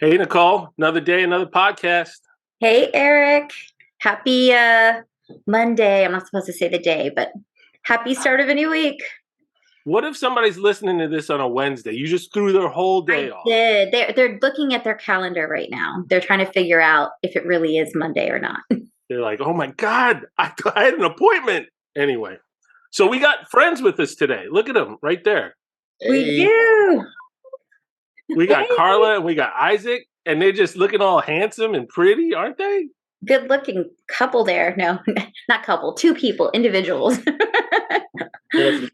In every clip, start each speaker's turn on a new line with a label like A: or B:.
A: Hey, Nicole, another day, another podcast.
B: Hey, Eric. Happy Monday. I'm not supposed to say the day, but happy start of a new week.
A: What if somebody's listening to this on a Wednesday? You just threw their whole day off.
B: Did. They're looking at their calendar right now. They're trying to figure out if it really is Monday or not.
A: They're like, oh my God, I had an appointment. Anyway, so we got friends with us today. Look at them right there.
B: We do.
A: We got Carla and we got Isaac, and they're just looking all handsome and pretty, aren't they?
B: Good looking couple there. No, not couple. Two people, individuals.
C: Thanks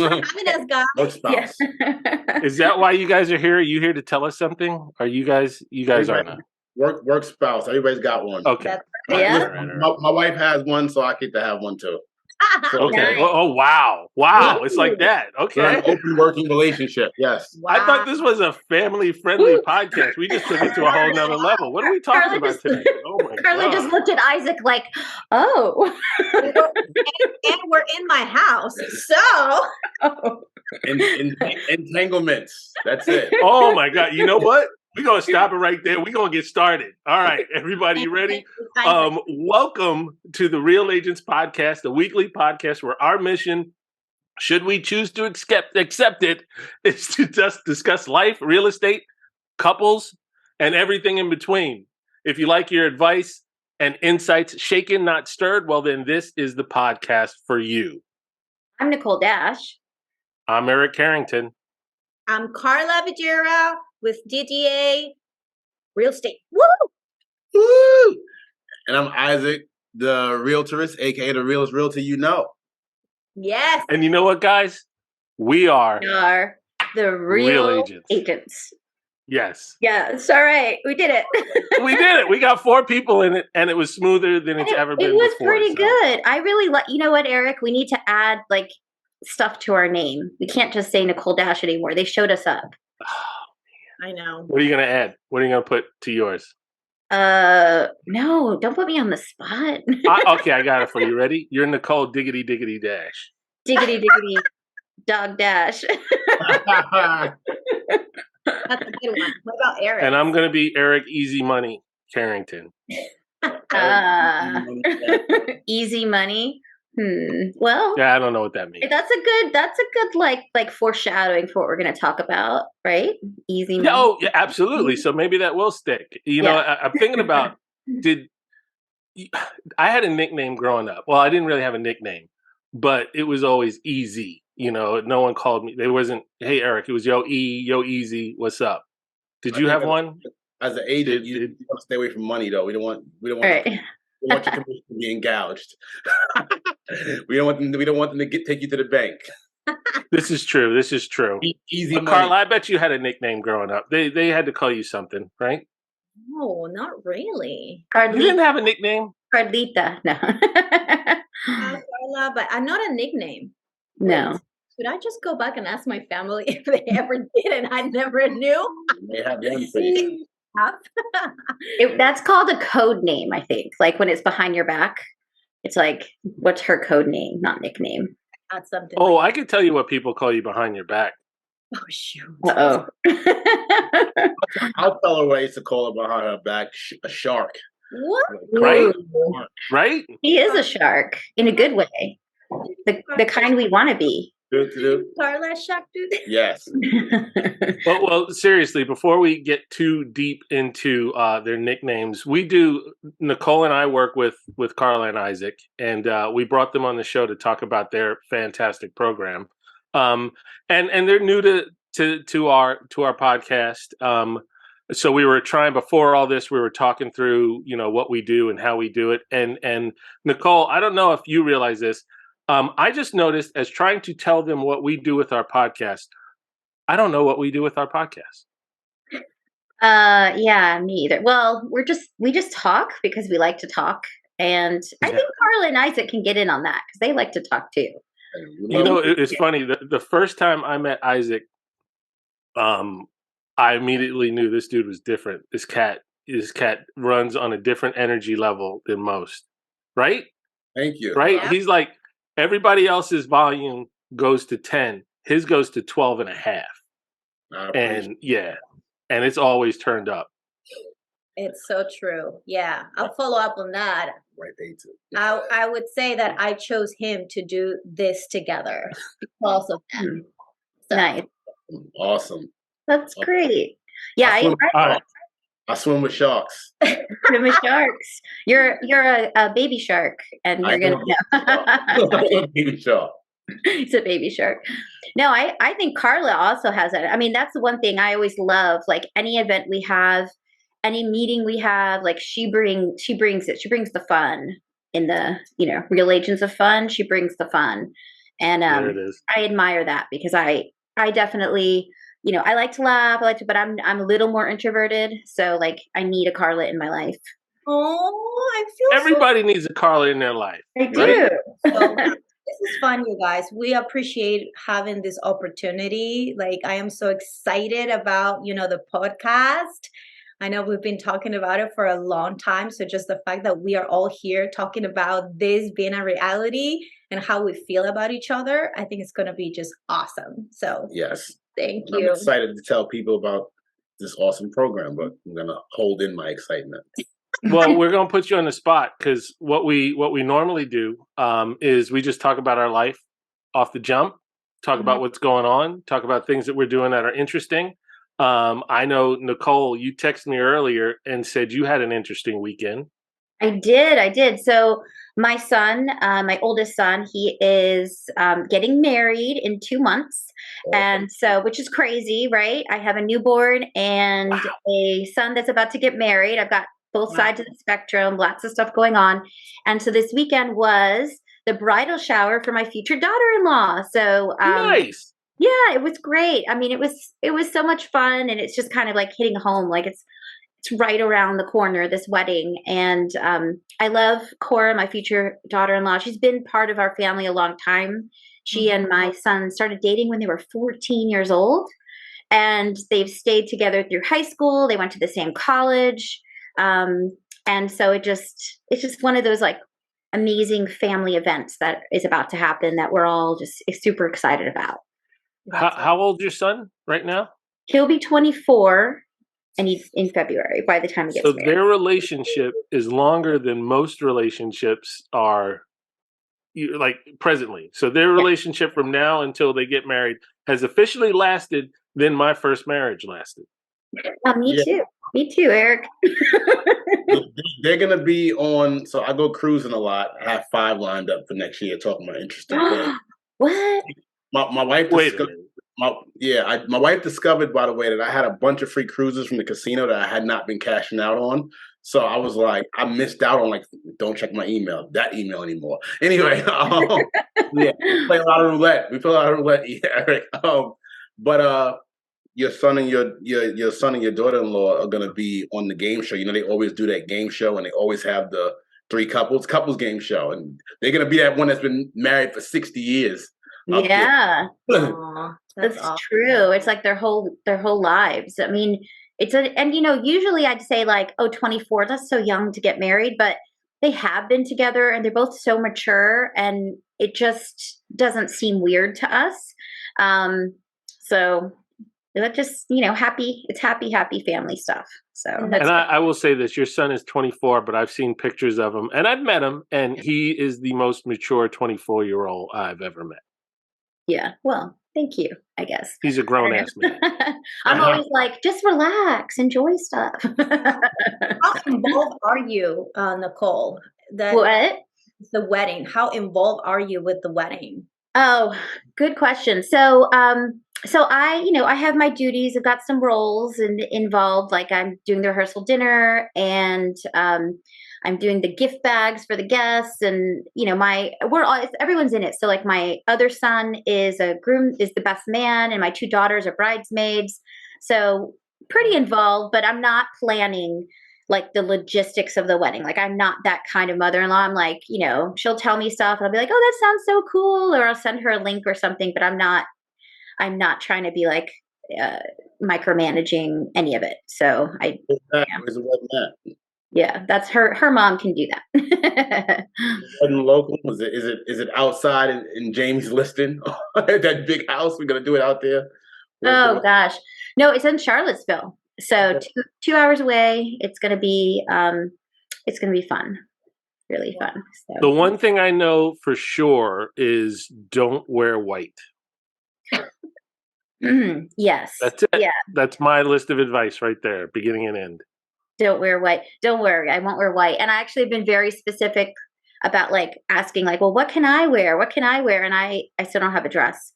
C: for having us, guys.
A: No spouse. Yeah. Is that why you guys are here? Are you here to tell us something? Are you guys are not?
D: Work spouse. Everybody's got one.
A: Okay.
B: Yeah.
D: My wife has one, so I get to have one too.
A: So, okay. Oh, wow. Wow. It's like that. Okay.
D: An open working relationship. Yes.
B: Wow.
A: I thought this was a family-friendly podcast. We just took it to a whole nother level. What are we talking about today? Oh my
B: Carla
A: God.
B: just looked at Isaac like, oh.
C: and we're in my house, so.
D: Entanglements. That's it.
A: Oh my God. You know what? We're going to stop it right there. We're going to get started. All right. Everybody ready? Welcome to the Real Agents Podcast, a weekly podcast where our mission, should we choose to accept it, is to just discuss life, real estate, couples, and everything in between. If you like your advice and insights shaken, not stirred, well, then this is the podcast for you.
B: I'm Nicole Dash.
A: I'm Eric Carrington.
C: I'm Carla Vierda with DDA Real Estate. Woo!
D: Woo! And I'm Isaac, the realtorist, aka the realest realtor you know.
C: Yes.
A: And you know what, guys? We are
B: the real
A: agents.
B: Agents.
A: Yes.
B: Yes. All right. We did it.
A: We did it. We got 4 people in it, and it was smoother than it's ever been before.
B: It was pretty good. I really like, you know what, Eric? We need to add like stuff to our name. We can't just say Nicole Dash anymore. They showed us up.
C: I know.
A: What are you going to add? What are you going to put to yours?
B: No, don't put me on the spot.
A: Okay, I got it for you. Ready? You're Nicole Diggity Diggity Dash.
B: Diggity Diggity Dog Dash.
C: That's a good one. What about Eric?
A: And I'm going to be Eric Easy Money Carrington.
B: Easy money. Well,
A: yeah, I don't know what that means.
B: That's a good like foreshadowing for what we're going to talk about, right? Easy money.
A: Oh, yeah, absolutely. So maybe that will stick. You know, I'm thinking about I had a nickname growing up. Well, I didn't really have a nickname, but it was always Easy. You know, no one called me. There wasn't, hey Eric. It was Yo Easy. What's up? Did you have one?
D: As an agent, you want to stay away from money, though. We don't want.
B: Right.
D: We want your commission to be gouged. We don't want them to take you to the bank.
A: This is true.
D: Easy money.
A: Carla, I bet you had a nickname growing up. They had to call you something, right?
C: No, not really.
A: You didn't have a nickname?
B: Carlita. No.
C: Carla, but I'm not a nickname.
B: No.
C: Should I just go back and ask my family if they ever did and I never knew?
D: They have one for you.
B: That's called a code name, I think. Like when it's behind your back, it's like, what's her code name, not nickname.
C: That's something.
A: Oh, I can tell you what people call you behind your back.
C: Oh, shoot.
B: Uh-oh.
D: I'll tell her what I used to call her behind her back, a shark.
C: What?
A: Right?
B: He is a shark in a good way. The kind we want to be.
C: Carla shark dude.
D: Yes.
A: Well, seriously, before we get too deep into their nicknames, Nicole and I work with Carla and Isaac, and we brought them on the show to talk about their fantastic program. And they're new to our podcast. So we were trying, before all this, we were talking through, you know, what we do and how we do it. And Nicole, I don't know if you realize this. I just noticed, as trying to tell them what we do with our podcast, I don't know what we do with our podcast.
B: Yeah, me either. Well, we just talk because we like to talk. And I think Carla and Isaac can get in on that because they like to talk too.
A: You know, it's funny. The first time I met Isaac, I immediately knew this dude was different. This cat runs on a different energy level than most. Right?
D: Thank you.
A: Right?
C: Yeah.
A: He's like, everybody else's volume goes to 10. His goes to 12 and a half. And yeah. and it's always turned up.
C: It's so true. Yeah, I'll follow up on that.
D: Right there too.
C: I would say that I chose him to do this together because of him. So,
B: Nice.
D: Awesome.
B: That's great. Yeah,
D: I swim with sharks.
B: swim with sharks. You're a baby shark, and you're gonna.
D: Baby shark.
B: It's a baby shark. No, I think Carla also has it. I mean, that's the one thing I always love. Like any event we have, any meeting we have, like she brings it. She brings the fun in the real agents of fun. She brings the fun, and
A: There it is.
B: I admire that because I definitely I like to laugh. But I'm a little more introverted. So like I need a Carla in my life.
C: oh, I feel
A: Everybody needs a Carla in their life.
B: I do.
C: so this is fun, you guys. We appreciate having this opportunity. Like I am so excited about the podcast. I know we've been talking about it for a long time. So just the fact that we are all here talking about this being a reality and how we feel about each other, I think it's going to be just awesome. So
D: Yes.
C: thank
D: I'm
C: you.
D: excited to tell people about this awesome program, but I'm gonna hold in my excitement.
A: Well, we're going to put you on the spot because what we normally do is we just talk about our life off the jump, talk about what's going on, talk about things that we're doing that are interesting. I know, Nicole, you texted me earlier and said you had an interesting weekend.
B: I did. So my son, my oldest son, he is getting married in 2 months. And so, which is crazy, right? I have a newborn and a son that's about to get married. I've got both sides of the spectrum, lots of stuff going on. And so this weekend was the bridal shower for my future daughter-in-law. So
A: Nice.
B: yeah, it was great. I mean, it was so much fun, and it's just kind of like hitting home. Like it's right around the corner, this wedding. And I love Cora, my future daughter-in-law. She's been part of our family a long time. She and my son started dating when they were 14 years old, and they've stayed together through high school. They went to the same college. And so it's just one of those like amazing family events that is about to happen that we're all just super excited about.
A: How old is your son right now?
B: He'll be 24 and he's in February by the time he gets
A: So
B: married.
A: their relationship is longer than most relationships are like presently. So their relationship from now until they get married has officially lasted than my first marriage lasted.
B: Me too, Eric.
D: They're gonna be on. So I go cruising a lot. I have 5 lined up for next year. Talking about interesting things.
B: What?
D: My wife. My wife discovered, by the way, that I had a bunch of free cruises from the casino that I had not been cashing out on. So I was like, I missed out on don't check my email anymore. Anyway, we play a lot of roulette. Eric. But your son and your son and your daughter-in-law are gonna be on the game show. They always do that game show, and they always have the 3 couples game show, and they're gonna be that one that's been married for 60 years.
B: Yeah,
C: Aww,
B: that's
C: awesome.
B: true. It's like their whole lives. I mean, and usually I'd say like, 24, that's so young to get married, but they have been together and they're both so mature, and it just doesn't seem weird to us. So that just, happy family stuff. So
A: and I will say this, your son is 24, but I've seen pictures of him and I've met him, and he is the most mature 24-year-old I've ever met.
B: Yeah. Well, thank you, I guess.
A: He's a grown ass man.
B: I'm always like, just relax, enjoy stuff.
C: How involved are you, Nicole?
B: What?
C: The wedding. How involved are you with the wedding?
B: Oh, good question. So I have my duties. I've got some roles involved. Like I'm doing the rehearsal dinner, and I'm doing the gift bags for the guests, and everyone's in it. So like my other son is the best man, and my 2 daughters are bridesmaids. So pretty involved, but I'm not planning like the logistics of the wedding. Like I'm not that kind of mother-in-law. I'm like, she'll tell me stuff and I'll be like, oh, that sounds so cool. Or I'll send her a link or something, but I'm not trying to be like micromanaging any of it. So yeah, that's her mom can do that.
D: Wedding local? Is it outside in James Liston? That big house? We're gonna do it out there.
B: Gosh. No, it's in Charlottesville. So 2 hours away. It's gonna be fun, really fun. So.
A: The one thing I know for sure is don't wear white.
B: Yes.
A: That's it.
B: Yeah.
A: That's my list of advice right there, beginning and end.
B: Don't wear white. Don't worry, I won't wear white. And I actually have been very specific about like asking, like, well, what can I wear? What can I wear? And I still don't have a dress.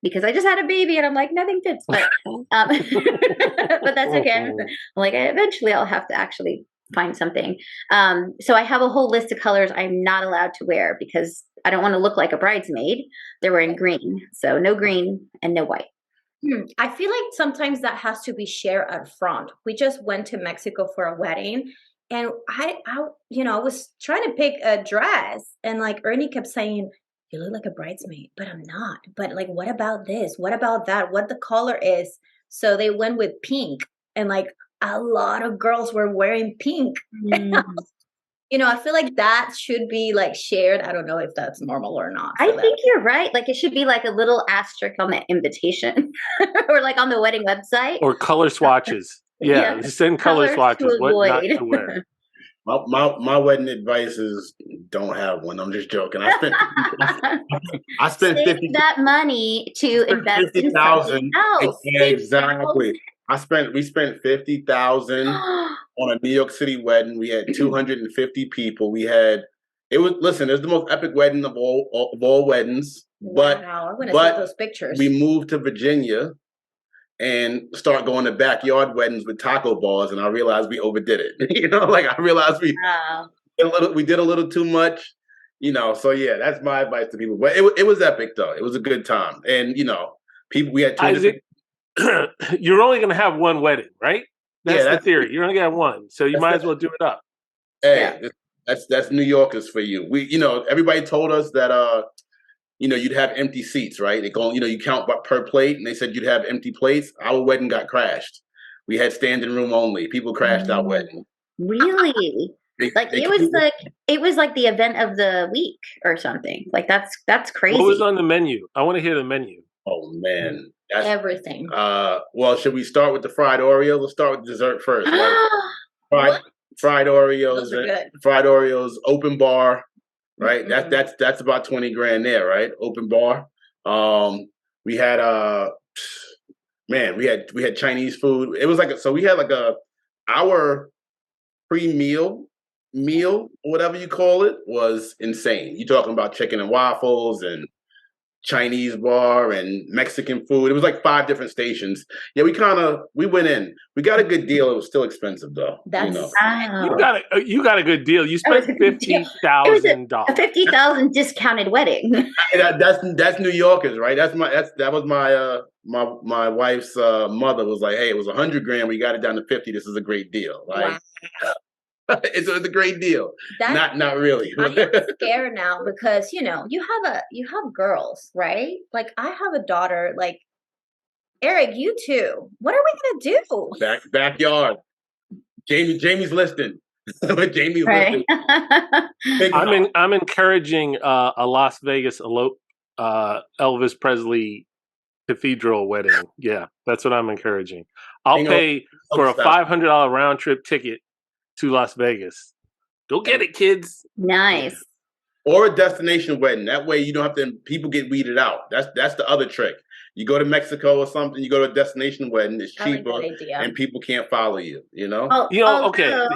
B: Because I just had a baby and I'm like, nothing fits, but but that's okay. I'm like, eventually I'll have to actually find something. So I have a whole list of colors I'm not allowed to wear because I don't want to look like a bridesmaid. They're wearing green. So no green and no white.
C: I feel like sometimes that has to be shared up front. We just went to Mexico for a wedding and I was trying to pick a dress and like Ernie kept saying, you look like a bridesmaid, but I'm not. But like, what about this? What about that? What the color is? So they went with pink and like a lot of girls were wearing pink. I feel like that should be like shared. I don't know if that's normal or not.
B: I think you're right. Like it should be like a little asterisk on the invitation or like on the wedding website.
A: Or color swatches. Yeah. Send color swatches. What not to wear.
D: My wedding advice is don't have one. I'm just joking. I spent
B: Save that money to invest in something else.
D: Exactly. We spent $50,000 on a New York City wedding. We had 250 people. It was the most epic wedding of all weddings. But
C: wow, I'm gonna see those pictures.
D: We moved to Virginia and start going to backyard weddings with taco bars, and I realized we overdid it. I realized we did a little too much. So yeah, that's my advice to people. But it was epic though. It was a good time, and people. We had two.
A: Isaac, you're only going to have one wedding, right? That's the theory. You're only going to have one, so you might as well do it up.
D: Hey, that's New Yorkers for you. Everybody told us that you'd have empty seats, right? You count per plate, and they said you'd have empty plates. Our wedding got crashed. We had standing room only. People crashed our wedding.
B: Really? It was like the event of the week or something. Like that's crazy.
A: What was on the menu? I want to hear the menu.
D: Oh man, that's
C: everything.
D: Well, should we start with the fried Oreos? Let's start with dessert first. Right? Fried Oreos. Fried Oreos. Open bar. Right. Mm-hmm. That's about $20,000 there. Right. Open bar. We had we had Chinese food. It was we had our pre-meal or whatever you call it was insane. You're talking about chicken and waffles and Chinese bar and Mexican food. It was like 5 different stations. Yeah, we went in. We got a good deal. It was still expensive though.
A: You got a good deal. You spent $50,000.
B: A $50,000 discounted wedding.
D: That's New Yorkers, right? That was my wife's mother was like, hey, it was $100,000. We got it down to 50. This is a great deal. Like, wow. It's a great deal. Not really.
C: I'm scared now because you have girls, right? Like I have a daughter. Like Eric, you too. What are we gonna do?
D: Backyard. Jamie's listening. Jamie's listening.
A: I'm encouraging a Las Vegas Elvis Presley cathedral wedding. Yeah, that's what I'm encouraging. I'll pay for a $500 round trip ticket to Las Vegas. Go get it, kids.
B: Nice.
D: Or a destination wedding. That way you don't have to, people get weeded out. That's the other trick. You go to Mexico or something, you go to a destination wedding, it's cheaper and people can't follow you,
A: okay.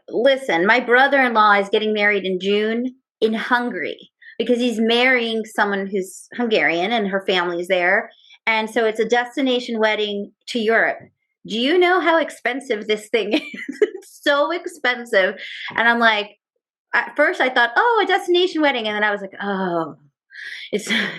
B: Listen, my brother-in-law is getting married in June in Hungary because he's marrying someone who's Hungarian and her family's there. And so it's a destination wedding to Europe. Do you know how expensive this thing is? It's so expensive. And I'm like, at first I thought, a destination wedding. And then I was like, it's a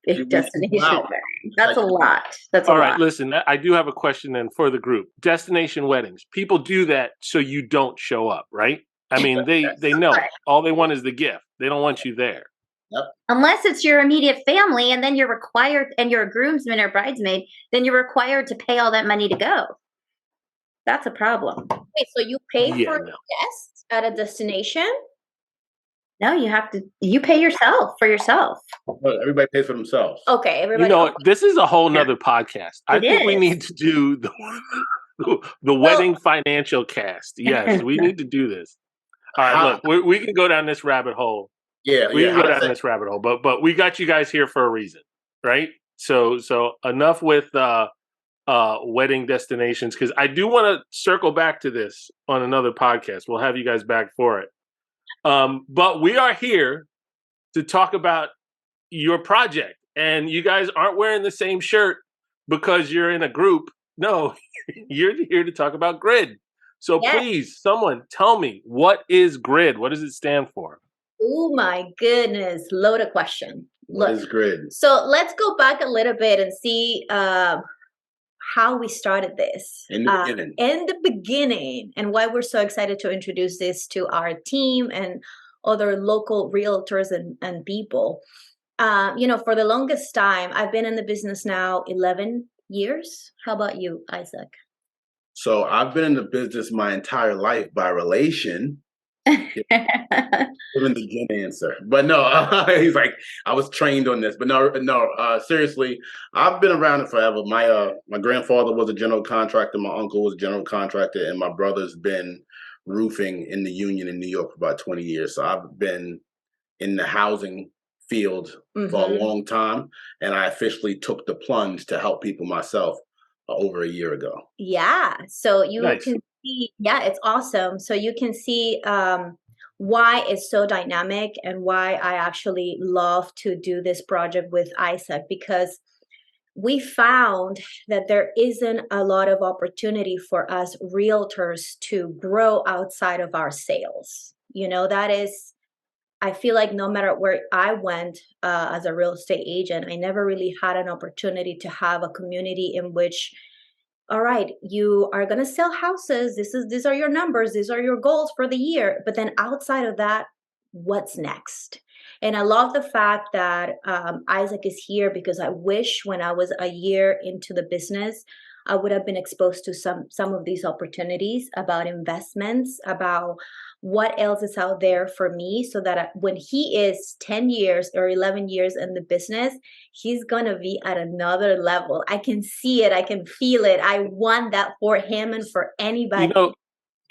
B: big destination wedding. That's a lot. That's
A: all right. Listen, I do have a question then for the group. Destination weddings. People do that so you don't show up, right? I mean, they know all they want is the gift. They don't want you there.
D: Yep.
B: Unless it's your immediate family and then you're required, and you're a groomsman or bridesmaid, then you're required to pay all that money to go. That's a problem.
C: Wait, so you pay for guests at a destination?
B: No, you pay yourself for yourself.
D: Everybody pays for themselves.
B: Okay, everybody.
A: You know, this is a whole nother podcast. I think we need to do the wedding financial cast. Yes, we need to do this. All right, look, we can go down this rabbit hole.
D: Yeah,
A: we can go down this rabbit hole, but we got you guys here for a reason, right? So enough with wedding destinations, because I do want to circle back to this on another podcast. We'll have you guys back for it. But we are here to talk about your project, and you guys aren't wearing the same shirt because you're in a group. No, you're here to talk about GRID. So please, someone tell me, what is GRID? What does it stand for?
C: Oh my goodness, loaded question.
D: What is GRID?
C: So let's go back a little bit and see how we started this.
D: In the beginning,
C: and why we're so excited to introduce this to our team and other local realtors and people. For the longest time, I've been in the business now 11 years. How about you, Isaac?
D: So I've been in the business my entire life by relation. Giving the good answer, but no, he's like, I was trained on this, but no, seriously, I've been around it forever. My grandfather was a general contractor, my uncle was a general contractor, and my brother's been roofing in the union in New York for about 20 years. So I've been in the housing field for a long time, and I officially took the plunge to help people myself over a year ago.
C: Yeah, so you can see, it's awesome. So you can see why it's so dynamic and why I actually love to do this project with Isaac, because we found that there isn't a lot of opportunity for us realtors to grow outside of our sales. That is, I feel like no matter where I went as a real estate agent, I never really had an opportunity to have a community in which, all right, you are going to sell houses. These are your numbers. These are your goals for the year. But then outside of that, what's next? And I love the fact that Isaac is here, because I wish when I was a year into the business, I would have been exposed to some of these opportunities about investments, about what else is out there for me, so that when he is 10 years or 11 years in the business, he's going to be at another level. I can see it. I can feel it. I want that for him and for anybody.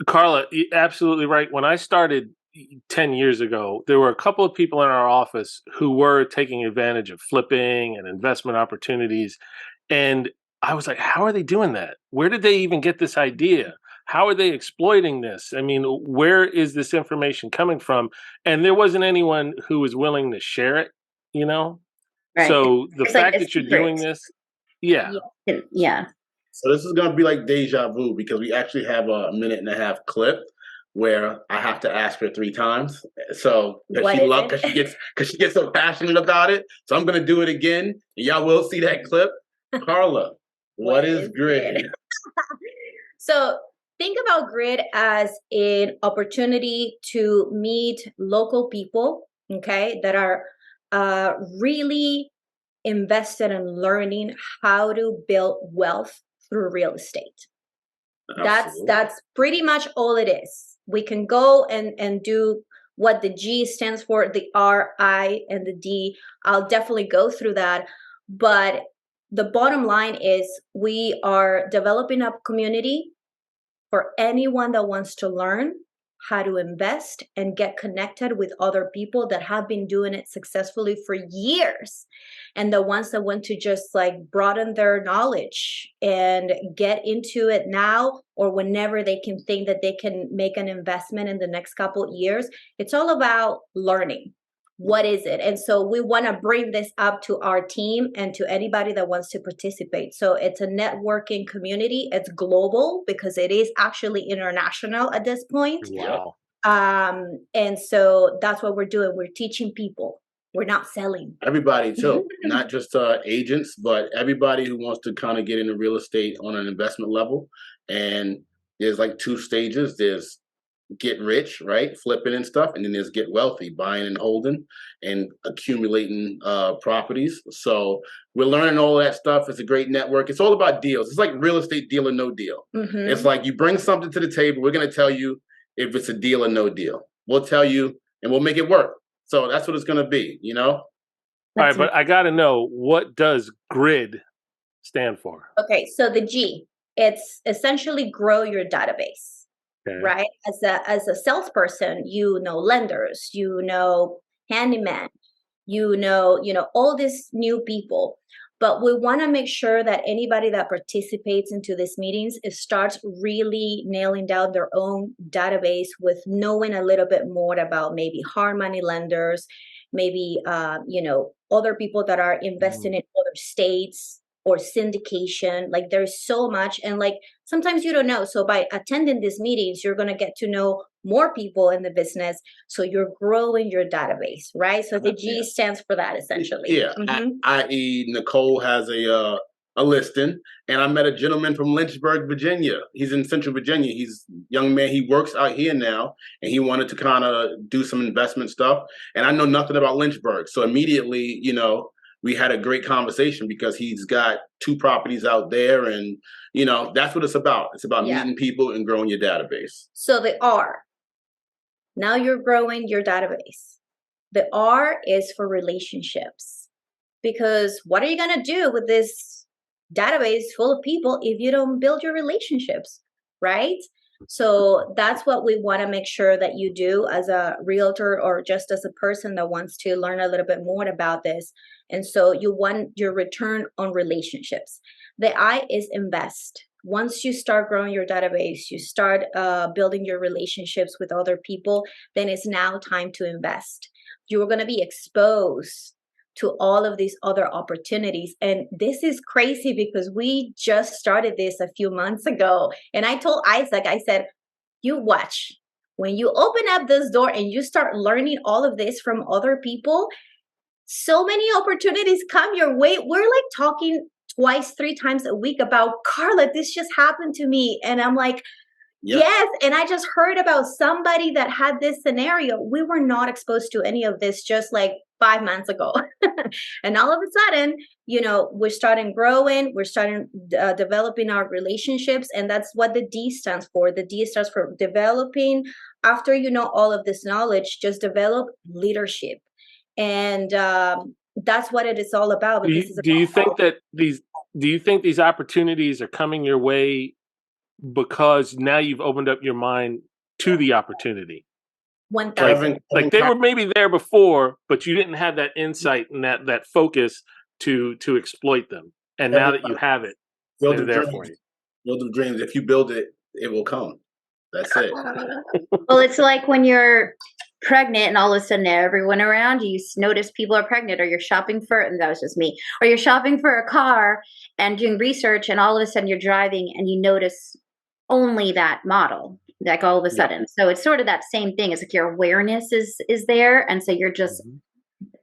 A: Carla, you're absolutely right. When I started 10 years ago, there were a couple of people in our office who were taking advantage of flipping and investment opportunities. And I was like, how are they doing that? Where did they even get this idea? How are they exploiting this? I mean, where is this information coming from? And there wasn't anyone who was willing to share it, Right. So the fact that you're doing this,
B: Yeah.
D: So this is going to be like deja vu, because we actually have a 1.5-minute clip where I have to ask her 3 times. So because she gets so passionate about it. So I'm going to do it again. And y'all will see that clip. Carla, what is GRID?
C: So think about GRID as an opportunity to meet local people, okay, that are really invested in learning how to build wealth through real estate. That's pretty much all it is. We can go and do what the G stands for, the R, I, and the D. I'll definitely go through that. But the bottom line is we are developing a community for anyone that wants to learn how to invest and get connected with other people that have been doing it successfully for years, and the ones that want to just broaden their knowledge and get into it now or whenever they can think that they can make an investment in the next couple of years. It's all about learning. What is it? And so we want to bring this up to our team and to anybody that wants to participate. So it's a networking community. It's global because it is actually international at this point.
A: Wow.
C: And so that's what we're doing. We're teaching people. We're not selling.
D: Everybody too, not just agents, but everybody who wants to kind of get into real estate on an investment level. And there's 2 stages. There's get rich, right? Flipping and stuff. And then there's get wealthy, buying and holding and accumulating properties. So we're learning all that stuff. It's a great network. It's all about deals. It's like real estate, deal or no deal. Mm-hmm. It's like you bring something to the table. We're going to tell you if it's a deal or no deal. We'll tell you and we'll make it work. So that's what it's going to be,
A: All right, but I got to know, what does GRID stand for?
C: Okay, so the G, it's essentially grow your database, right? As a salesperson, you know lenders, you know handyman, you know all these new people. But we want to make sure that anybody that participates into these meetings starts really nailing down their own database with knowing a little bit more about maybe hard money lenders, maybe other people that are investing in other states or syndication. Like there's so much, and like sometimes you don't know. So by attending these meetings, you're going to get to know more people in the business. So you're growing your database, right? So the G stands for that essentially.
D: Yeah. I.e. Nicole has a listing, and I met a gentleman from Lynchburg, Virginia. He's in Central Virginia. He's a young man. He works out here now, and he wanted to kind of do some investment stuff. And I know nothing about Lynchburg. So immediately, we had a great conversation because he's got 2 properties out there, and that's what it's about. It's about meeting people and growing your database.
C: So the R. Now you're growing your database. The R is for relationships, because what are you going to do with this database full of people if you don't build your relationships, right? So that's what we want to make sure that you do as a realtor or just as a person that wants to learn a little bit more about this. And so you want your return on relationships. The I is invest. Once you start growing your database, you start building your relationships with other people, then it's now time to invest. You're going to be exposed to all of these other opportunities. And this is crazy because we just started this a few months ago. And I told Isaac, I said, you watch. When you open up this door and you start learning all of this from other people, so many opportunities come your way. We're like talking 2-3 times a week about, Carla, this just happened to me. And I'm like, yes. And I just heard about somebody that had this scenario. We were not exposed to any of this just like 5 months ago. And all of a sudden, we're starting growing, we're starting developing our relationships. And that's what the D stands for. The D stands for developing. After all of this knowledge, just develop leadership. And that's what it is all about.
A: Do you think these opportunities are coming your way because now you've opened up your mind to the opportunity?
C: 1,000.
A: Like they were maybe there before, but you didn't have that insight and that focus to exploit them. And now that you have it, they're there for you.
D: Build of dreams. If you build it, it will come. That's it.
B: Well, it's like when you're pregnant and all of a sudden everyone around you notice people are pregnant, or you're shopping for, and that was just me, or you're shopping for a car and doing research, and all of a sudden you're driving and you notice only that model, like all of a sudden. So it's sort of that same thing. It's like your awareness is there, and so you're just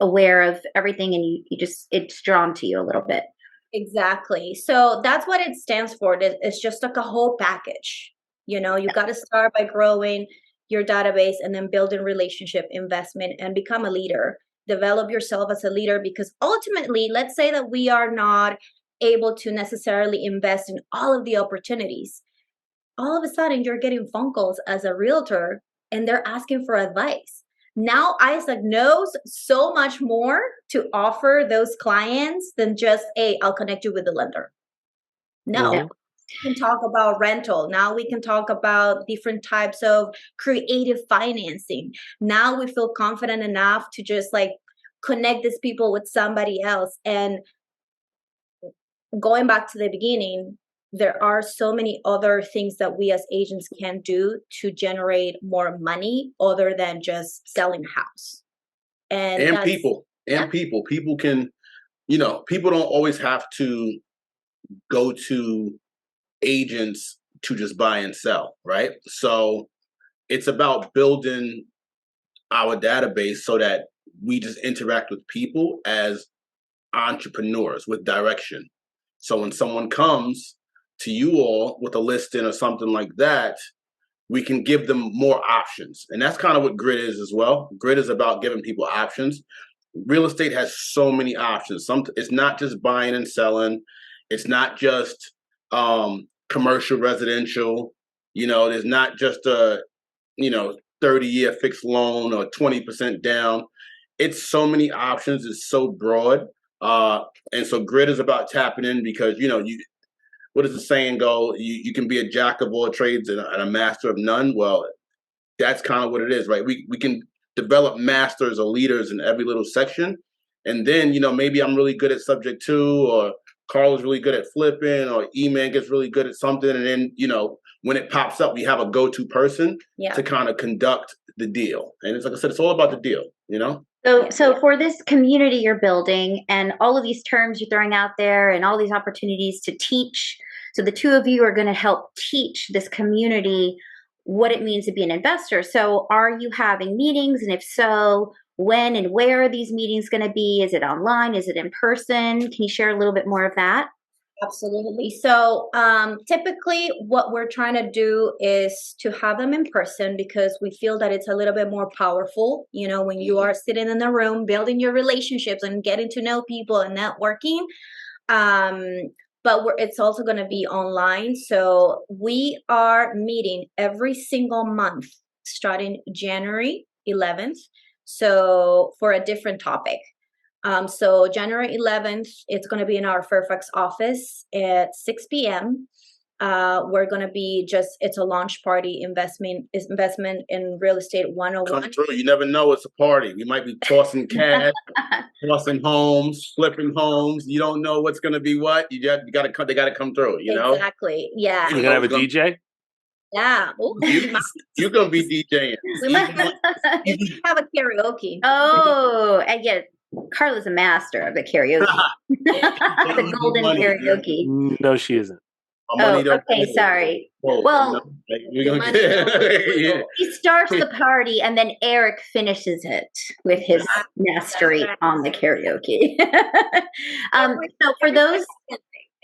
B: aware of everything, and you just, it's drawn to you a little bit.
C: Exactly. So that's what it stands for. It's just like a whole package. You got to start by growing your database and then building relationship, investment, and become a leader. Develop yourself as a leader, because ultimately, let's say that we are not able to necessarily invest in all of the opportunities. All of a sudden, you're getting phone calls as a realtor and they're asking for advice. Now, Isaac knows so much more to offer those clients than just, hey, I'll connect you with the lender. No. We can talk about rental. Now we can talk about different types of creative financing. Now we feel confident enough to just like connect these people with somebody else. And going back to the beginning, there are so many other things that we as agents can do to generate more money other than just selling a house. And
D: people. People can, people don't always have to go to agents to just buy and sell, right? So it's about building our database so that we just interact with people as entrepreneurs with direction. So when someone comes to you all with a listing or something like that, we can give them more options. And that's kind of what GRID is as well. GRID is about giving people options. Real estate has so many options. It's not just buying and selling. It's not just commercial residential. There's not just a 30-year fixed loan or 20% down. it's so many options. It's so broad. And so grid is about tapping in because, what does the saying go? You can be a jack of all trades and a master of none. Well, that's kind of what it is, right? We can develop masters or leaders in every little section. And then, maybe I'm really good at subject 2, or Carla's really good at flipping, or E-Man gets really good at something. And then, when it pops up, we have a go-to person to kind of conduct the deal. And it's like I said, it's all about the deal,
B: So for this community you're building and all of these terms you're throwing out there and all these opportunities to teach, so the two of you are going to help teach this community what it means to be an investor. So are you having meetings? And if so, when and where are these meetings going to be? Is it online? Is it in person? Can you share a little bit more of that?
C: Absolutely. So typically what we're trying to do is to have them in person because we feel that it's a little bit more powerful, when you are sitting in the room, building your relationships and getting to know people and networking. But it's also going to be online. So we are meeting every single month starting January 11th. So for a different topic. So January 11th, it's going to be in our Fairfax office at 6 p.m. We're going to be it's a launch party investment in real estate 101.
D: Come through. You never know. It's a party. We might be tossing cash, tossing homes, flipping homes. You don't know what's going to be what. They got to come through,
C: Exactly. Yeah.
A: You're going to have a DJ?
C: Yeah.
D: You're going to be DJing.
C: We might have a karaoke.
B: Oh, and yeah. Carla's a master of the karaoke. The golden karaoke.
A: No, she isn't.
B: Okay, sorry. Well, he starts the party and then Eric finishes it with his mastery on the karaoke. So for those...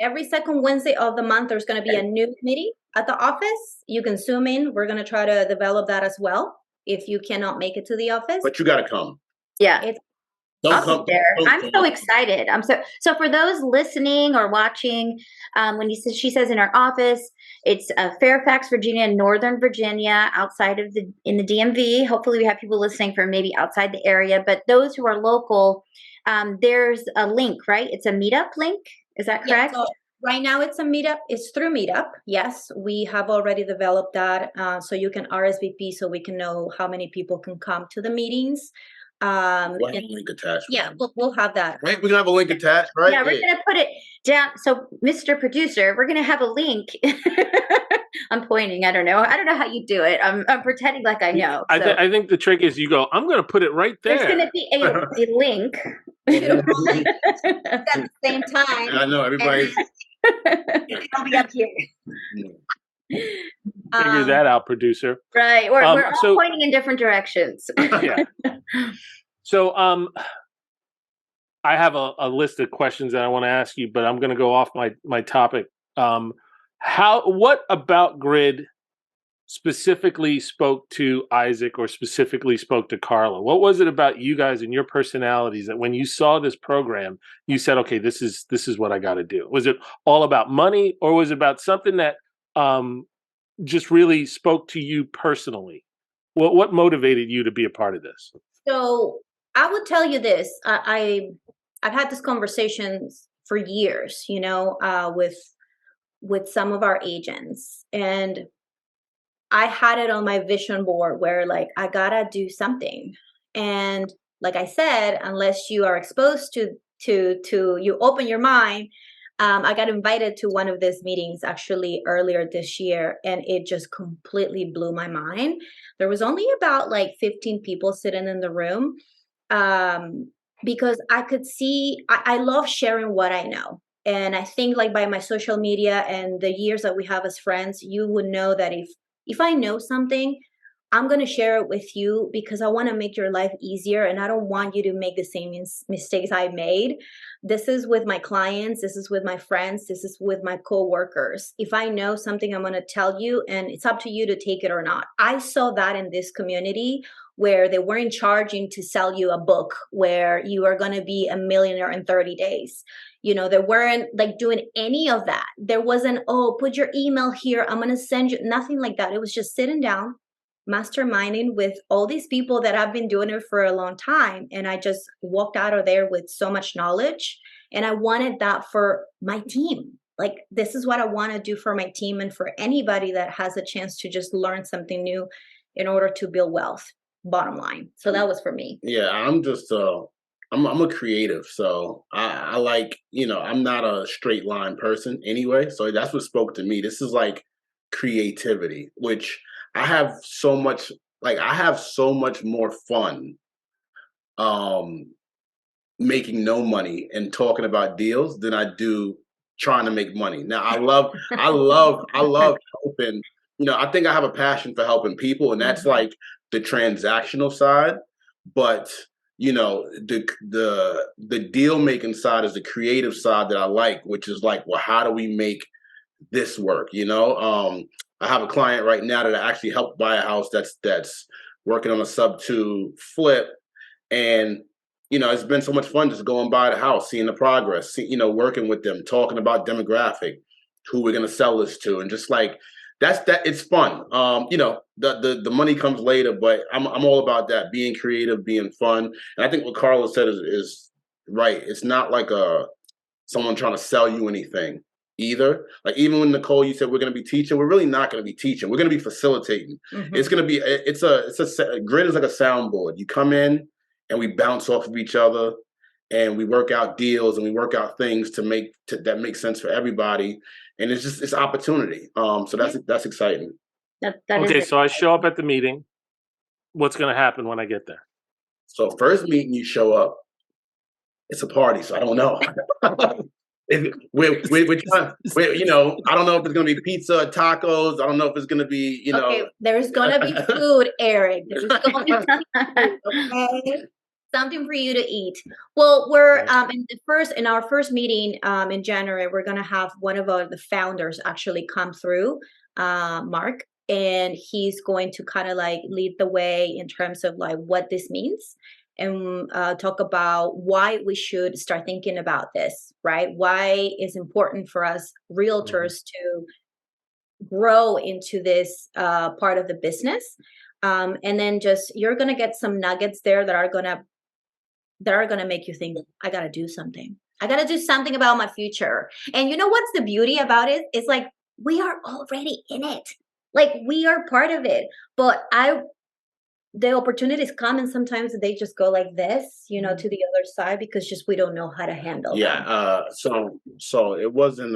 C: Every second Wednesday of the month, there's going to be a new committee at the office. You can Zoom in. We're going to try to develop that as well if you cannot make it to the office.
D: But you got to come.
B: Yeah. I'm so excited. So for those listening or watching, when she says in our office, it's Fairfax, Virginia, Northern Virginia, outside of in the DMV. Hopefully we have people listening from maybe outside the area, but those who are local, there's a link, right? It's a meetup link. Is that correct?
C: Yeah, so right now it's a meetup. It's through Meetup. Yes, we have already developed that. So you can RSVP so we can know how many people can come to the meetings.
D: We'll have a link attached.
C: Yeah, we'll have that.
D: Right, we're gonna have a link attached, right?
B: Yeah, we're gonna put it down. So, Mr. Producer, we're gonna have a link. I'm pointing. I don't know how you do it. I'm pretending like I know. So.
A: I think the trick is you go, I'm gonna put it right there.
B: There's gonna be a link
C: at the same time.
D: I know everybody's.
C: I'll be up here.
A: Figure that out, producer.
B: Right. We're all pointing in different directions.
A: Yeah. So I have a list of questions that I want to ask you, but I'm going to go off my topic. What about grid specifically spoke to Isaac or specifically spoke to Carla? What was it about you guys and your personalities that when you saw this program, you said, okay, this is what I got to do? Was it all about money, or was it about something that just really spoke to you personally? What motivated you to be a part of this?
C: So I would tell you this. I've had these conversations for years, with some of our agents, and I had it on my vision board where I gotta do something. And like I said, unless you are exposed to you open your mind. I got invited to one of these meetings actually earlier this year, and it just completely blew my mind. There was only about 15 people sitting in the room, because I could see, I love sharing what I know. And I think by my social media and the years that we have as friends, you would know that if I know something, I'm going to share it with you because I want to make your life easier, and I don't want you to make the same mistakes I made. This is with my clients. This is with my friends. This is with my coworkers. If I know something, I'm going to tell you, and it's up to you to take it or not. I saw that in this community where they weren't charging to sell you a book where you are going to be a millionaire in 30 days. They weren't doing any of that. There wasn't, put your email here, I'm going to send you, nothing like that. It was just sitting down, masterminding with all these people that have been doing it for a long time. And I just walked out of there with so much knowledge. And I wanted that for my team. Like, this is what I want to do for my team and for anybody that has a chance to just learn something new in order to build wealth, bottom line. So that was for me.
D: Yeah, I'm just I'm a creative, so I like, I'm not a straight line person anyway. So that's what spoke to me. This is like creativity, which I have so much more fun making no money and talking about deals than I do trying to make money. Now I love helping. I think I have a passion for helping people, and that's like the transactional side. But the deal making side is the creative side that I like, which is like, well, how do we make this work? I have a client right now that I actually helped buy a house that's working on a sub-2 flip, and it's been so much fun just going by the house, seeing the progress, working with them, talking about demographic, who we're gonna sell this to, and just like that. It's fun. The money comes later, but I'm all about that, being creative, being fun. And I think what Carla said is right. It's not like someone trying to sell you anything either. Like, even when Nicole, you said we're going to be teaching, we're really not going to be teaching. We're going to be facilitating. It's going to be grid is like a soundboard. You come in and we bounce off of each other, and we work out deals and we work out things that make sense for everybody. And it's opportunity. So that's exciting.
A: Okay, so I show up at the meeting. What's going to happen when I get there?
D: So first meeting you show up, it's a party. So I don't know. We're trying. I don't know if it's going to be pizza, tacos. I don't know if it's going to be,
C: Okay, there's going to be food, Eric. There's going to be okay. Something for you to eat. Well, we're in our first meeting in January, we're going to have one of the founders actually come through, Mark, and he's going to kind of like lead the way in terms of like what this means, and talk about why we should start thinking about this, right? Why it's important for us realtors to grow into this part of the business. And then you're going to get some nuggets there that are going to make you think, I got to do something. I got to do something about my future. And you know what's the beauty about it? It's like, we are already in it. Like, we are part of it. But the opportunities come, and sometimes they just go like this, to the other side, because we don't know how to handle them.
D: So it wasn't,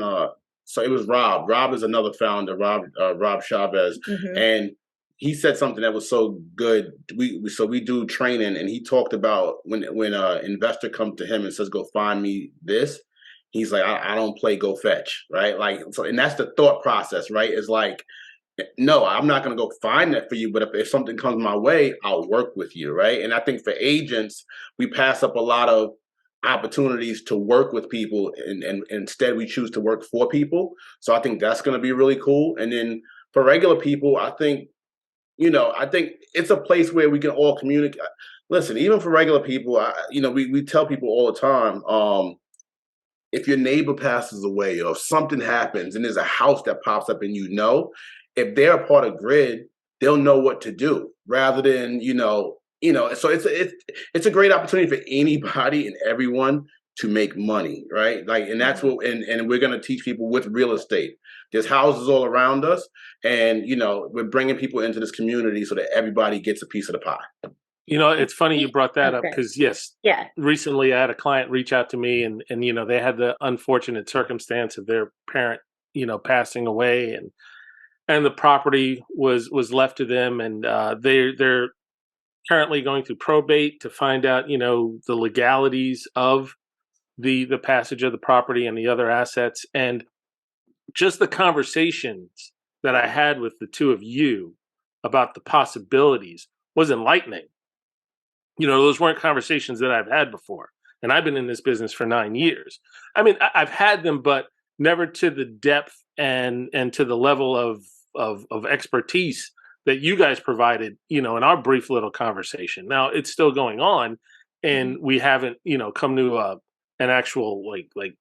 D: so it was Rob. Rob is another founder, Rob Chavez. And he said something that was so good. We do training, and he talked about when an investor comes to him and says, "Go find me this," he's like, "I don't play go fetch," right? Like, so, and that's the thought process, right? It's like, no, I'm not going to go find that for you, but if something comes my way, I'll work with you, right? And I think for agents, we pass up a lot of opportunities to work with people, and instead we choose to work for people. So I think that's going to be really cool. And then for regular people, I think it's a place where we can all communicate. Listen, even for regular people, we tell people all the time, if your neighbor passes away or if something happens and there's a house that pops up, and if they're a part of Grid, they'll know what to do, rather than, so it's a great opportunity for anybody and everyone to make money, right? Like, and that's what, and we're going to teach people with real estate. There's houses all around us, and we're bringing people into this community so that everybody gets a piece of the pie.
A: It's funny you brought that up, because recently I had a client reach out to me, and they had the unfortunate circumstance of their parent, passing away, and the property was left to them, and they're currently going through probate to find out, the legalities of the passage of the property and the other assets. And just the conversations that I had with the two of you about the possibilities was enlightening. Those weren't conversations that I've had before. And I've been in this business for 9 years. I mean, I've had them, but never to the depth and to the level of expertise that you guys provided, in our brief little conversation. Now it's still going on, and we haven't, come to an actual like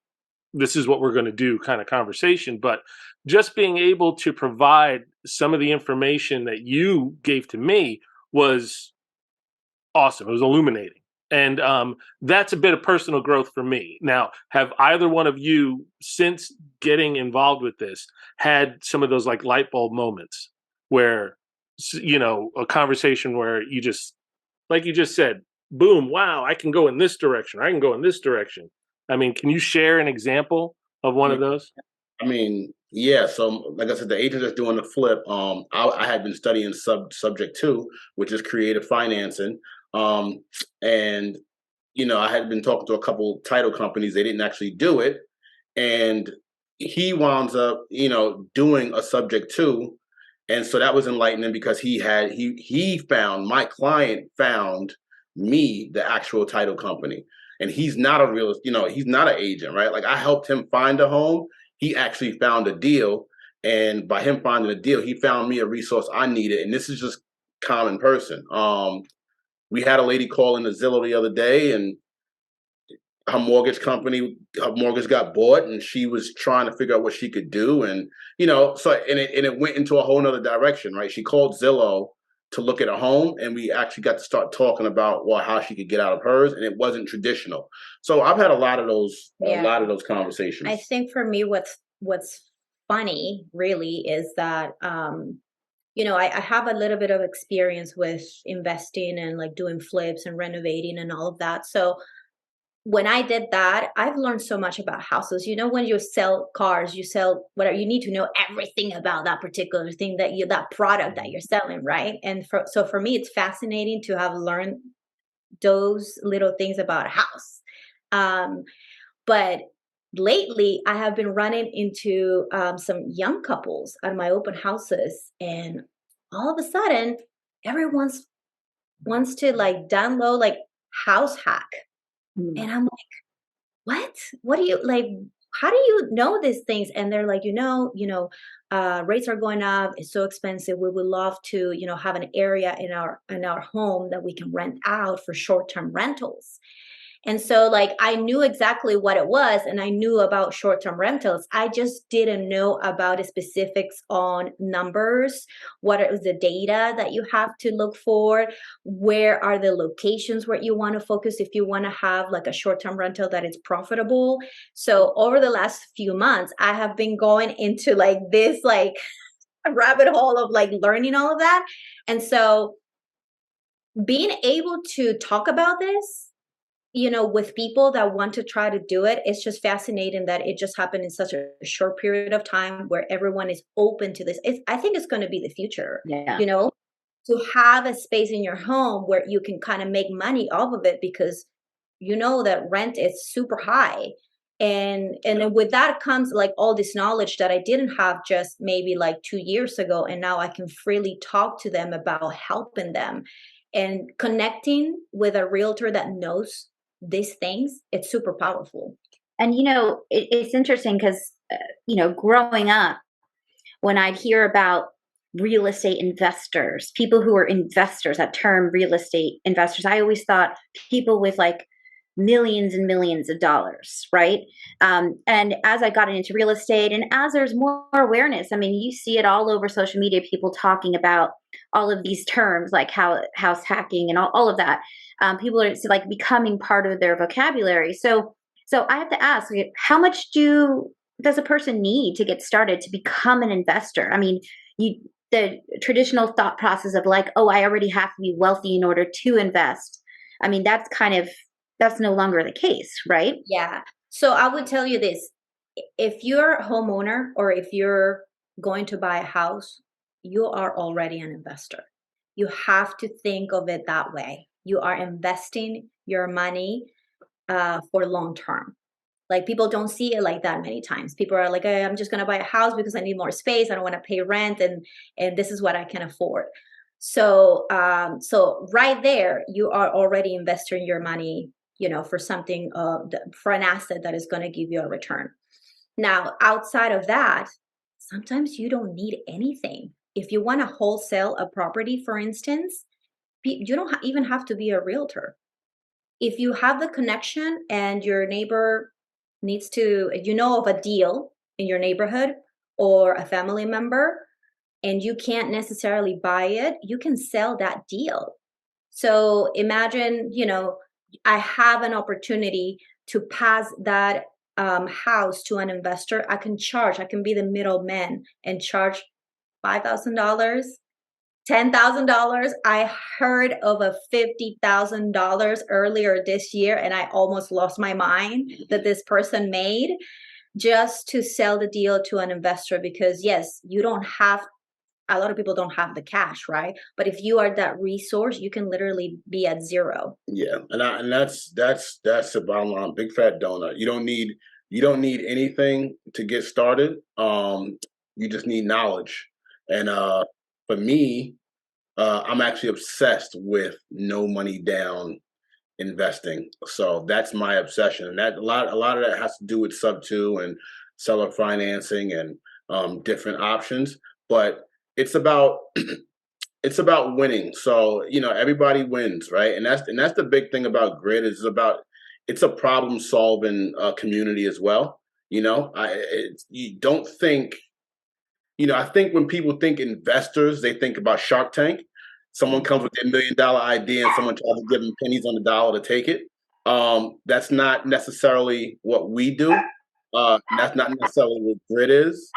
A: this is what we're going to do kind of conversation. But just being able to provide some of the information that you gave to me was awesome. It was illuminating. And that's a bit of personal growth for me. Now, have either one of you, since getting involved with this, had some of those like light bulb moments where, a conversation where you just, like you just said, boom, wow, I can go in this direction. I can go in this direction. I mean, can you share an example of one of those?
D: I mean, yeah. So, like I said, the agent that's doing the flip. I had been studying subject 2, which is creative financing. And I had been talking to a couple title companies. They didn't actually do it, and he winds up, doing a subject 2, and so that was enlightening because he found my client found me the actual title company, and he's not a real, he's not an agent, right? Like I helped him find a home. He actually found a deal, and by him finding a deal, he found me a resource I needed. And this is just common person. We had a lady call in the Zillow the other day, and her mortgage got bought, and she was trying to figure out what she could do. And, it went into a whole nother direction, right? She called Zillow to look at a home, and we actually got to start talking about, well, how she could get out of hers. And it wasn't traditional. So I've had a lot of those conversations.
C: I think for me, what's funny really is that, I have a little bit of experience with investing and like doing flips and renovating and all of that. So when I did that, I've learned so much about houses. When you sell cars, you sell whatever, you need to know everything about that particular thing that product that you're selling, right? And so for me, it's fascinating to have learned those little things about a house. But lately, I have been running into some young couples at my open houses, and all of a sudden, everyone wants to like download like house hack. And I'm like, what do you like? How do you know these things? And they're like, rates are going up. It's so expensive. We would love to, have an area in our home that we can rent out for short-term rentals. And so like I knew exactly what it was, and I knew about short-term rentals. I just didn't know about the specifics on numbers. What is the data that you have to look for? Where are the locations where you want to focus if you want to have like a short-term rental that is profitable? So over the last few months, I have been going into like this like a rabbit hole of like learning all of that. And so being able to talk about this, with people that want to try to do it, it's just fascinating that it just happened in such a short period of time where everyone is open to this. I think it's going to be the future, to have a space in your home where you can kind of make money off of it because that rent is super high. And then with that comes like all this knowledge that I didn't have just maybe like 2 years ago. And now I can freely talk to them about helping them and connecting with a realtor that knows these things. It's super powerful.
B: And it's interesting because growing up, when I'd hear about real estate investors, people who are investors, that term real estate investors, I always thought people with like millions and millions of dollars, right? And as I got into real estate, and as there's more awareness, I mean, you see it all over social media, people talking about all of these terms like house hacking and all of that. People are like becoming part of their vocabulary. So I have to ask, how much does a person need to get started to become an investor? I mean, the traditional thought process of like, oh, I already have to be wealthy in order to invest. I mean, that's no longer the case, right?
C: Yeah. So I would tell you this, if you're a homeowner or if you're going to buy a house, you are already an investor. You have to think of it that way. You are investing your money for long term. Like people don't see it like that many times. People are like, hey, I'm just going to buy a house because I need more space. I don't want to pay rent, and this is what I can afford. So right there, you are already investing your money, for something, for an asset that is going to give you a return. Now, outside of that, sometimes you don't need anything. If you want to wholesale a property, for instance, you don't even have to be a realtor. If you have the connection and your neighbor needs to, you know, of a deal in your neighborhood or a family member, and you can't necessarily buy it, you can sell that deal. So imagine, you know, I have an opportunity to pass that house to an investor. I can be the middleman and charge $5,000, $10,000. I heard of a $50,000 earlier this year, and I almost lost my mind that this person made just to sell the deal to an investor. Because yes, you don't have, a lot of people don't have the cash, right? But if you are that resource, you can literally be at zero.
D: Yeah, and that's the bottom line. Big fat donut. You don't need anything to get started. You just need knowledge. And for me, I'm actually obsessed with no money down investing. So that's my obsession, and that a lot of that has to do with sub two and seller financing and different options. But it's about it's about winning. So, you know, everybody wins, right? And that's the big thing about Grid, is it's a problem solving community as well. You know, you don't think, you know, I think when people think investors, they think about Shark Tank. Someone comes with a $1 million idea and someone tries to give them pennies on the dollar to take it. That's not necessarily what we do. That's not necessarily what Grid is.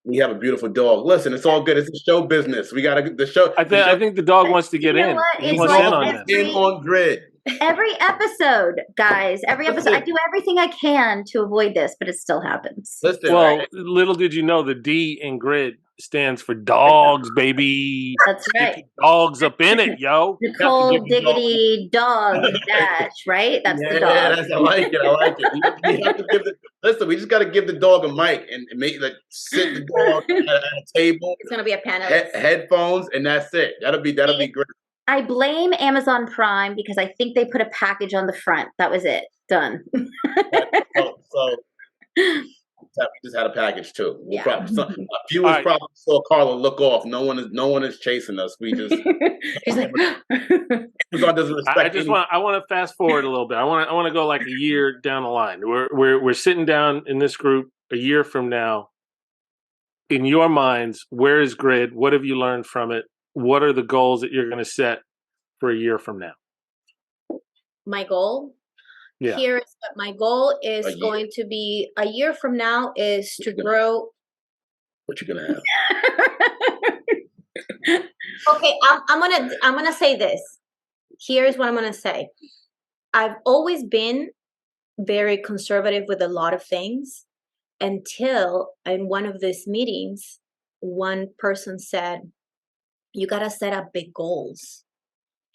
D: We have a beautiful dog. Listen, it's all good. It's a show business. We got to the show.
A: I think the dog wants to get in. He wants in on this.
D: In on Grid.
B: Every episode, guys. Every episode. I do everything I can to avoid this, but it still happens.
D: Listen,
A: well, little did you know, the D in Grid stands for dogs, baby.
B: That's right.
A: Get the dogs up in it, yo.
B: Nicole Diggity Dog Dash, right? That's the dog.
D: I like it. I like it. We have to listen, we just got to give the dog a mic and make, like, sit the dog at a table.
C: It's gonna be a panel.
D: Headphones, and that's it. That'll be great.
B: I blame Amazon Prime because I think they put a package on the front. That was it. Done.
D: So we just had a package too.
C: Yeah.
D: Viewers probably saw Carla look off. No one is chasing us. We just.
B: She's like.
D: Amazon doesn't respect.
A: I want to fast forward a little bit. I want to go like a year down the line. We're sitting down in this group a year from now. In your minds, where is Grid? What have you learned from it? What are the goals that you're going to set for a year from now?
C: My goal?
A: Yeah.
C: Here is what my goal is going to be a year from now is to grow.
D: What you gonna have?
C: Okay, I'm gonna say this. Here's what I'm gonna say. I've always been very conservative with a lot of things until in one of these meetings, one person said, you got to set up big goals.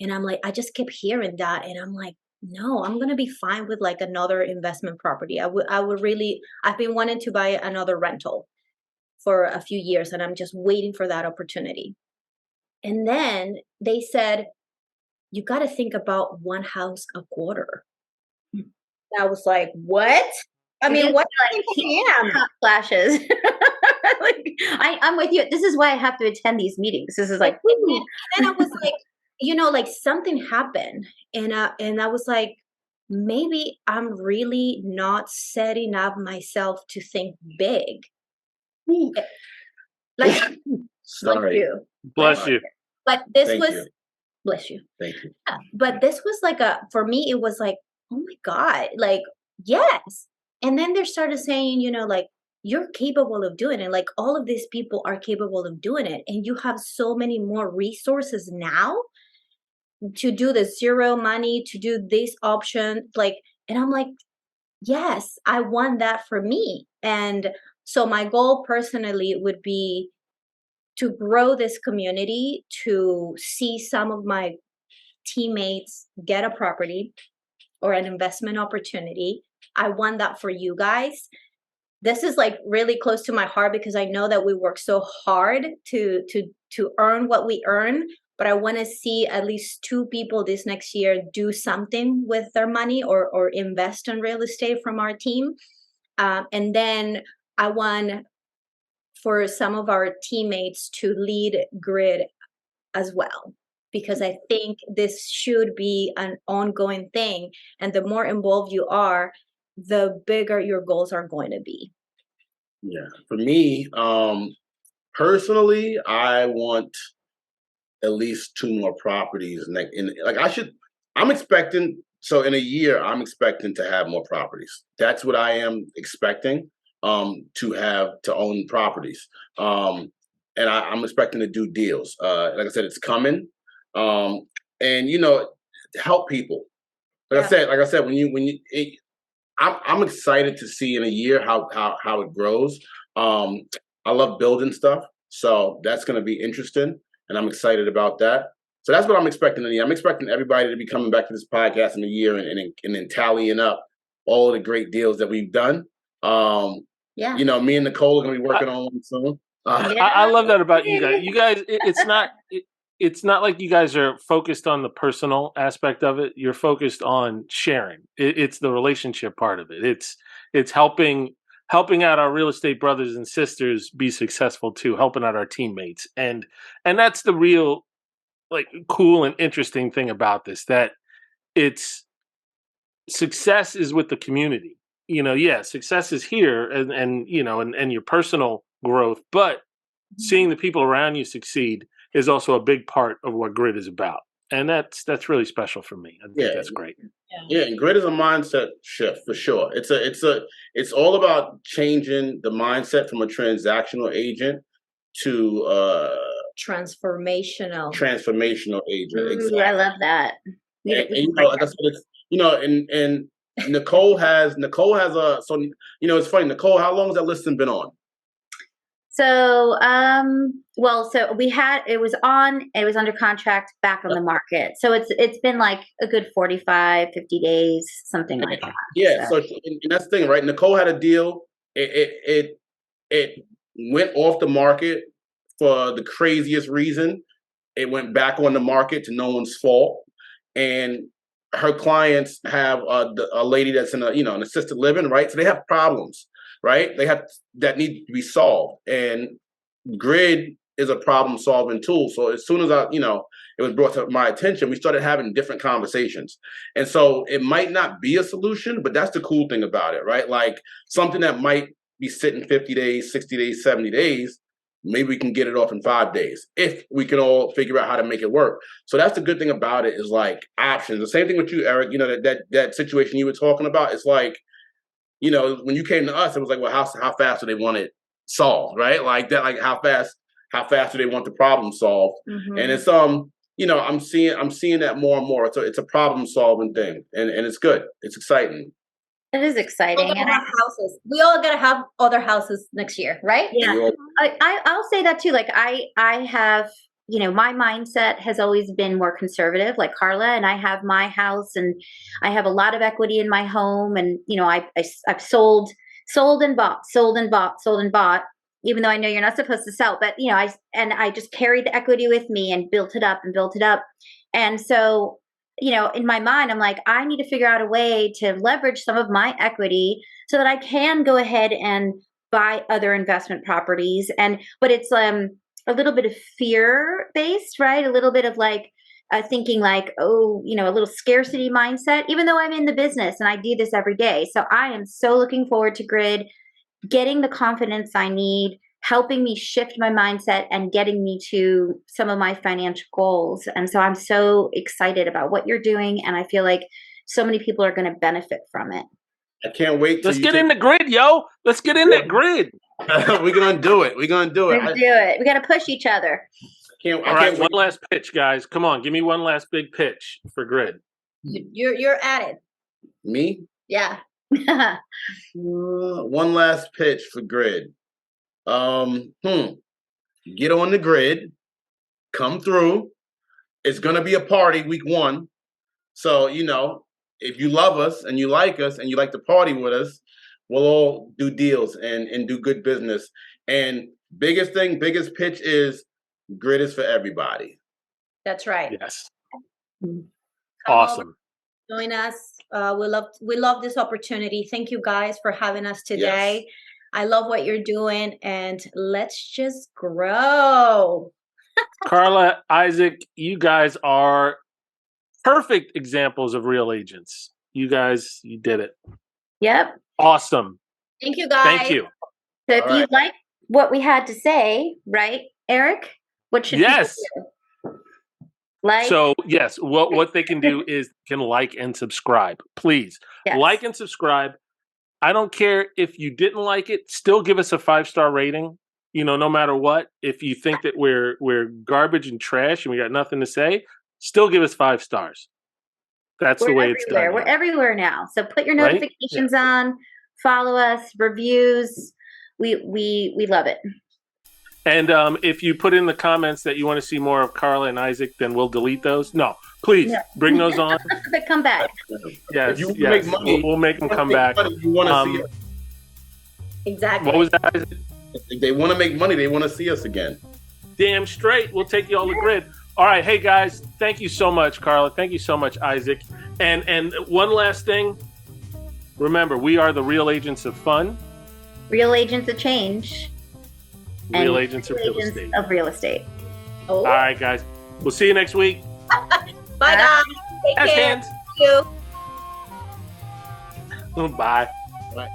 C: And I'm like, I just kept hearing that. And I'm like, no, I'm going to be fine with like another investment property. I've been wanting to buy another rental for a few years, and I'm just waiting for that opportunity. And then they said, you got to think about one house a quarter. I was like, what? I mean, what do you think I am?
B: Flashes. Like, I'm with you. This is why I have to attend these meetings. This is like,
C: and then I was like, you know, like something happened, and I was like, maybe I'm really not setting up myself to think big. Like,
D: sorry,
A: bless you.
C: But this
D: Thank
C: was,
D: you.
C: Bless you.
D: Thank you.
C: But this was like for me, it was like, oh my God, like, yes. And then they started saying, you know, like, you're capable of doing it. Like, all of these people are capable of doing it. And you have so many more resources now to do the zero money, to do this option. Like, and I'm like, yes, I want that for me. And so my goal personally would be to grow this community, to see some of my teammates get a property or an investment opportunity. I want that for you guys. This is like really close to my heart because I know that we work so hard to earn what we earn, but I want to see at least 2 people this next year do something with their money or invest in real estate from our team. And then I want for some of our teammates to lead Grid as well, because I think this should be an ongoing thing. And the more involved you are, the bigger your goals are going to be.
D: Yeah. For me, personally, I want at least 2 more properties. I'm expecting, so in a year, I'm expecting to have more properties. That's what I am expecting, to own properties. And I'm expecting to do deals. Like I said, it's coming. And, help people. Like I said, I'm excited to see in a year how it grows. I love building stuff, so that's going to be interesting, and I'm excited about that. So that's what I'm expecting in a year. I'm expecting everybody to be coming back to this podcast in a year and then tallying up all the great deals that we've done. Me and Nicole are going to be working on one soon.
A: I love that about you guys. You guys, it's not like you guys are focused on the personal aspect of it. You're focused on sharing. It's the relationship part of it. It's helping out our real estate brothers and sisters be successful too, helping out our teammates. And that's the real cool and interesting thing about this, that it's success is with the community. Success is here and your personal growth, but seeing the people around you succeed is also a big part of what Grid is about. And that's really special for me. I think that's great.
D: Yeah, and Grid is a mindset shift for sure. It's all about changing the mindset from a transactional agent to
C: transformational
D: agent. Exactly.
B: I love that.
D: And like I said, and Nicole has a, so it's funny, Nicole, how long has that listing been on?
B: So, it was under contract, back on the market. So it's been like a good 45, 50 days, something like that.
D: Yeah. So and that's the thing, right? Nicole had a deal. It went off the market for the craziest reason. It went back on the market to no one's fault. And her clients have a lady that's in an assisted living, right? So they have problems, right? That need to be solved, and Grid is a problem solving tool. So as soon as it was brought to my attention, we started having different conversations. And so it might not be a solution, but that's the cool thing about it, right? Like something that might be sitting 50 days, 60 days, 70 days, maybe we can get it off in 5 days if we can all figure out how to make it work. So that's the good thing about it, is like options. The same thing with you, Eric, that situation you were talking about. It's like, when you came to us, it was like, well, how fast do they want it solved, right? Like that, like how fast do they want the problem solved? Mm-hmm. And it's I'm seeing that more and more. So it's a problem solving thing, and it's good. It's exciting.
B: It is exciting.
C: And houses. We all gotta have other houses next year, right?
B: Yeah. I'll say that too. Like I have, my mindset has always been more conservative, like Carla, and I have my house and I have a lot of equity in my home, and I've sold and bought, even though I know you're not supposed to sell, but I just carried the equity with me and built it up. And so, in my mind, I'm like, I need to figure out a way to leverage some of my equity so that I can go ahead and buy other investment properties. But it's a little bit of fear based, right? A little bit of thinking like, a little scarcity mindset, even though I'm in the business and I do this every day. So I am so looking forward to Grid getting the confidence I need, helping me shift my mindset and getting me to some of my financial goals. And so I'm so excited about what you're doing. And I feel like so many people are going to benefit from it.
D: I can't wait.
A: Let's get in the Grid, yo. Let's get in that Grid.
D: We're going to do it. We're going to do it.
B: We got to push each other.
A: All right, one last pitch, guys. Come on, give me one last big pitch for Grid.
C: You're at it.
D: Me?
C: Yeah.
D: One last pitch for Grid. Get on the Grid, come through. It's gonna be a party week 1. So, if you love us and you like us and you like to party with us, we'll all do deals and do good business. And biggest pitch is Grid is for everybody.
C: That's right.
A: Yes.
C: Awesome. Join us. We love this opportunity. Thank you guys for having us today. Yes. I love what you're doing, and let's just grow.
A: Carla, Isaac, you guys are perfect examples of real agents. You guys, you did it.
B: Yep.
A: Awesome.
C: Thank you, guys.
A: Thank you.
B: So if you like what we had to say, right, Eric? What should people do? Like.
A: So yes, what they can do is can like and subscribe. Please like and subscribe. I don't care if you didn't like it. Still give us a 5-star rating. No matter what. If you think that we're garbage and trash and we got nothing to say, still give us 5 stars. That's the way it's done.
B: We're everywhere now. So put your notifications on. Follow us. Reviews. We love it. And
A: if you put in the comments that you want to see more of Carla and Isaac, then we'll delete those. No, please bring those on.
B: They come back.
A: Yes, make money, we'll make them come back.
D: You want to see it.
C: Exactly.
A: What was that?
D: If they want to make money, they want to see us again.
A: Damn straight. We'll take you all the grid. All right. Hey, guys. Thank you so much, Carla. Thank you so much, Isaac. And one last thing. Remember, we are the real agents of fun.
B: Real agents of change.
A: Real agents of real estate.
C: Oh.
A: All right, guys. We'll see you next week.
C: Bye, guys. Take care.
A: Hands.
C: Thank you.
A: Bye.
D: Bye.